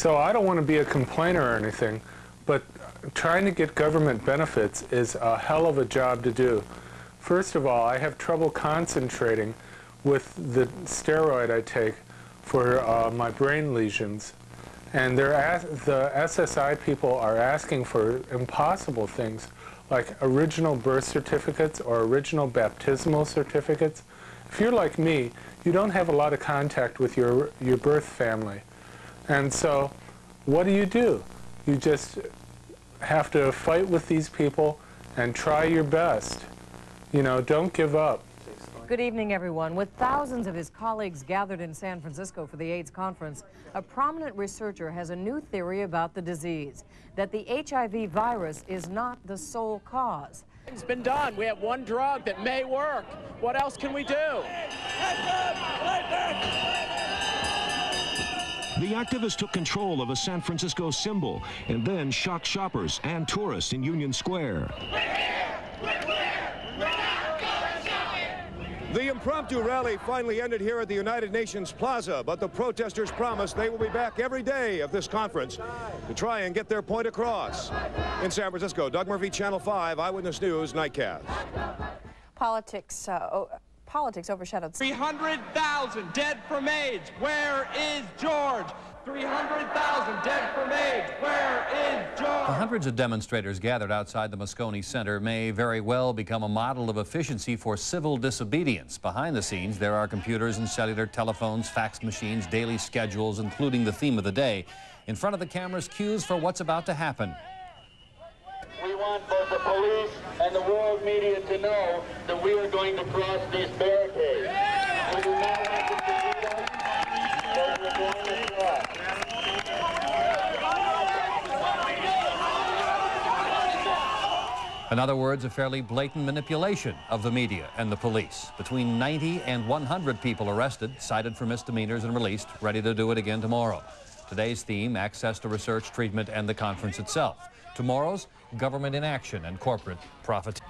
So I don't want to be a complainer or anything, but trying to get government benefits is a hell of a job to do. First of all, I have trouble concentrating with the steroid I take for my brain lesions. And the SSI people are asking for impossible things, like original birth certificates or original baptismal certificates. If you're like me, you don't have a lot of contact with your birth family. And so what do? You just have to fight with these people and try your best. You know, don't give up. Good evening, everyone. With thousands of his colleagues gathered in San Francisco for the AIDS conference, a prominent researcher has a new theory about the disease, that the HIV virus is not the sole cause. It's been done. We have one drug that may work. What else can we do? The activist took control of a San Francisco symbol and then shocked shoppers and tourists in Union Square. The impromptu rally finally ended here at the United Nations Plaza, but the protesters promised they will be back every day of this conference to try and get their point across. In San Francisco, Doug Murphy, Channel 5, Eyewitness News, Nightcast. Politics overshadowed. 300,000 dead from AIDS. Where is George? 300,000 dead from AIDS. Where is George? The hundreds of demonstrators gathered outside the Moscone Center may very well become a model of efficiency for civil disobedience. Behind the scenes, there are computers and cellular telephones, fax machines, daily schedules, including the theme of the day. In front of the cameras, cues for what's about to happen. We want both the police and the world media to know that we are going to cross these barricades. We do not want them to see us, but we're going to cross. In other words, a fairly blatant manipulation of the media and the police. Between 90 and 100 people arrested, cited for misdemeanors and released, ready to do it again tomorrow. Today's theme, access to research, treatment, and the conference itself. Tomorrow's, government inaction and corporate profit.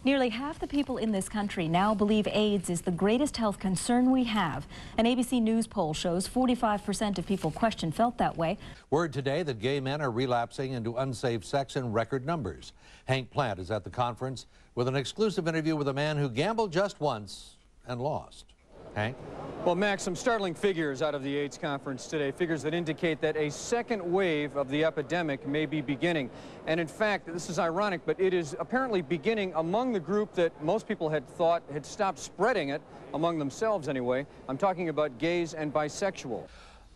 Nearly half the people in this country now believe AIDS is the greatest health concern we have. An ABC News poll shows 45% of people questioned felt that way. Word today that gay men are relapsing into unsafe sex in record numbers. Hank Plant is at the conference with an exclusive interview with a man who gambled just once and lost. Hank? Well, Max, some startling figures out of the AIDS conference today, figures that indicate that a second wave of the epidemic may be beginning. And in fact, this is ironic, but it is apparently beginning among the group that most people had thought had stopped spreading it, among themselves anyway. I'm talking about gays and bisexual.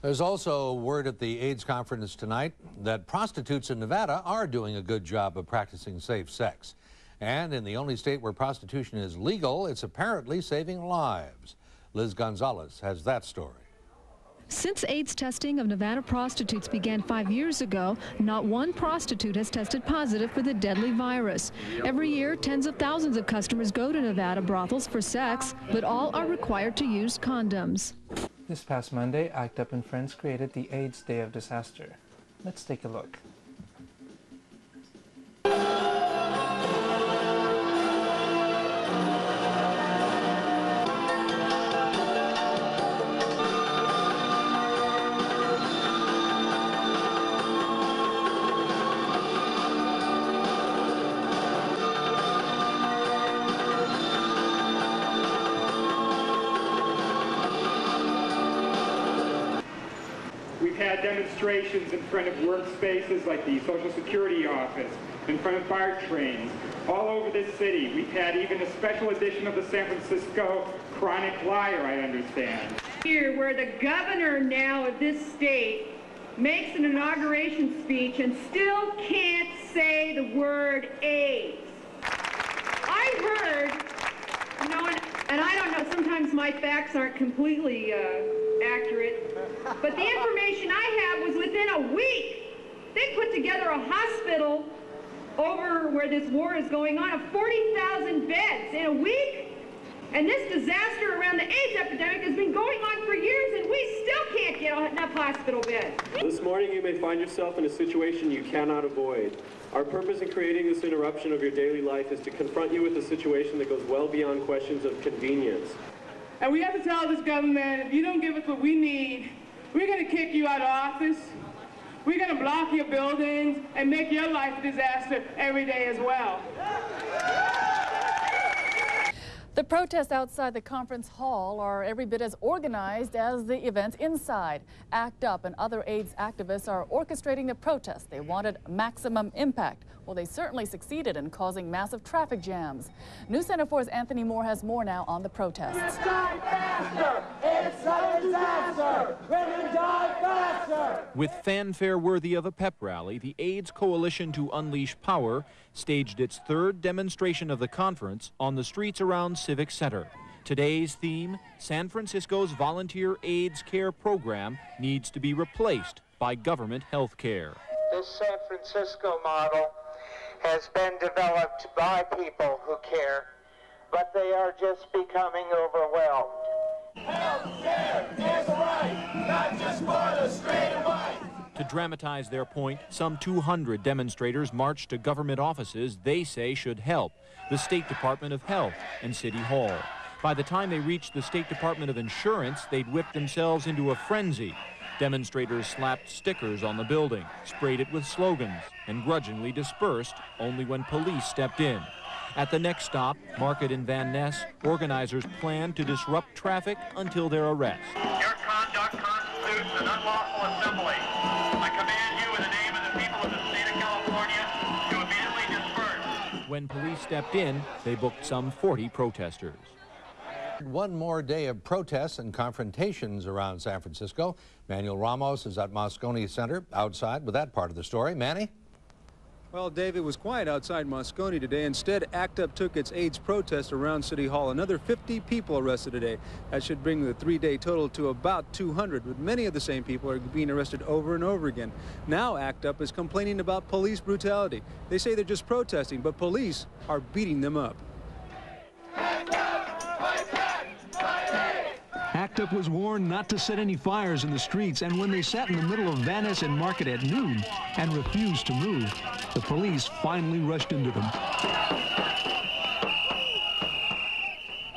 There's also word at the AIDS conference tonight that prostitutes in Nevada are doing a good job of practicing safe sex. And in the only state where prostitution is legal, it's apparently saving lives. Liz Gonzalez has that story. Since AIDS testing of Nevada prostitutes began 5 years ago, not one prostitute has tested positive for the deadly virus. Every year, tens of thousands of customers go to Nevada brothels for sex, but all are required to use condoms. This past Monday, ACT UP and friends created the AIDS Day of Disaster. Let's take a look. Demonstrations in front of workspaces like the Social Security office, in front of fire trains, all over this city. We've had even a special edition of the San Francisco Chronic Liar, I understand. Here, where the governor now of this state makes an inauguration speech and still can't say the word AIDS. I heard, you know, and I don't know, sometimes my facts aren't completely accurate, but the information I have was within a week, they put together a hospital over where this war is going on of 40,000 beds in a week. And this disaster around the AIDS epidemic has been going on for years, and we still can't get enough hospital beds. This morning you may find yourself in a situation you cannot avoid. Our purpose in creating this interruption of your daily life is to confront you with a situation that goes well beyond questions of convenience. And we have to tell this government, if you don't give us what we need, we're going to kick you out of office. we're going to block your buildings and make your life a disaster every day as well. The protests outside the conference hall are every bit as organized as the events inside. ACT UP and other AIDS activists are orchestrating the protests. They wanted maximum impact. Well, they certainly succeeded in causing massive traffic jams. News Center 4's Anthony Moore has more now on the protests. It's die faster! It's a disaster! Women die faster! With fanfare worthy of a pep rally, the AIDS Coalition to Unleash Power staged its third demonstration of the conference on the streets around Civic Center. Today's theme, San Francisco's volunteer AIDS care program needs to be replaced by government health care. This San Francisco model has been developed by people who care, but they are just becoming overwhelmed. Health care is right, not just for the straight and white. To dramatize their point, some 200 demonstrators marched to government offices they say should help, the State Department of Health and City Hall. By the time they reached the State Department of Insurance, they'd whipped themselves into a frenzy. Demonstrators slapped stickers on the building, sprayed it with slogans, and grudgingly dispersed only when police stepped in. At the next stop, Market in Van Ness, organizers planned to disrupt traffic until their arrest. Your conduct constitutes an unlawful assembly. I command you in the name of the people of the state of California to immediately disperse. When police stepped in, they booked some 40 protesters. One more day of protests and confrontations around San Francisco. Manuel Ramos is at Moscone Center outside with that part of the story. Manny? Well, Dave, it was quiet outside Moscone today. Instead, ACT UP took its AIDS protest around City Hall. Another 50 people arrested today. That should bring the three-day total to about 200, but many of the same people are being arrested over and over again. Now ACT UP is complaining about police brutality. They say they're just protesting, but police are beating them up. ACT UP was warned not to set any fires in the streets, and when they sat in the middle of Van Ness and Market at noon and refused to move, the police finally rushed into them.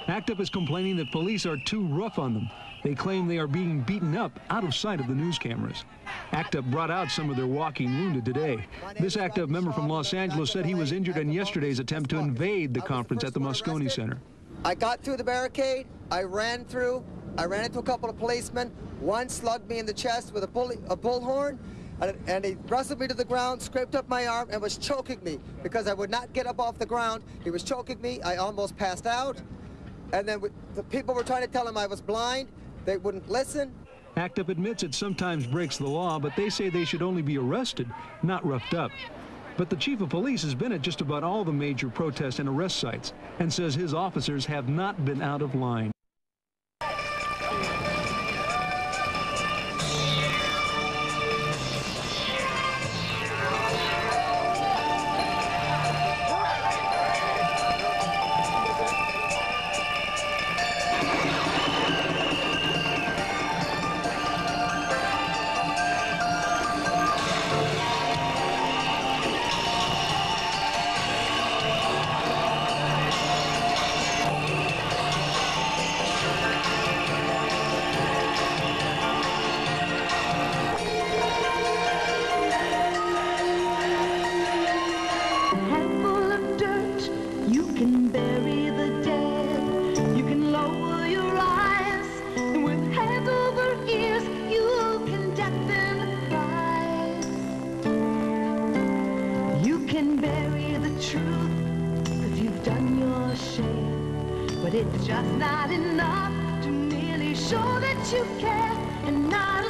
ACT UP is complaining that police are too rough on them. They claim they are being beaten up out of sight of the news cameras. ACT UP brought out some of their walking wounded today. This ACT UP member from Los Angeles said he was injured in yesterday's attempt to invade the conference at the Moscone Center. I got through the barricade, I ran into a couple of policemen. One slugged me in the chest with a bullhorn, and he wrestled me to the ground, scraped up my arm, and was choking me because I would not get up off the ground. He was choking me. I almost passed out. And then the people were trying to tell him I was blind. They wouldn't listen. ACT UP admits it sometimes breaks the law, but they say they should only be arrested, not roughed up. But the chief of police has been at just about all the major protest and arrest sites and says his officers have not been out of line. But it's just not enough to merely show that you care and not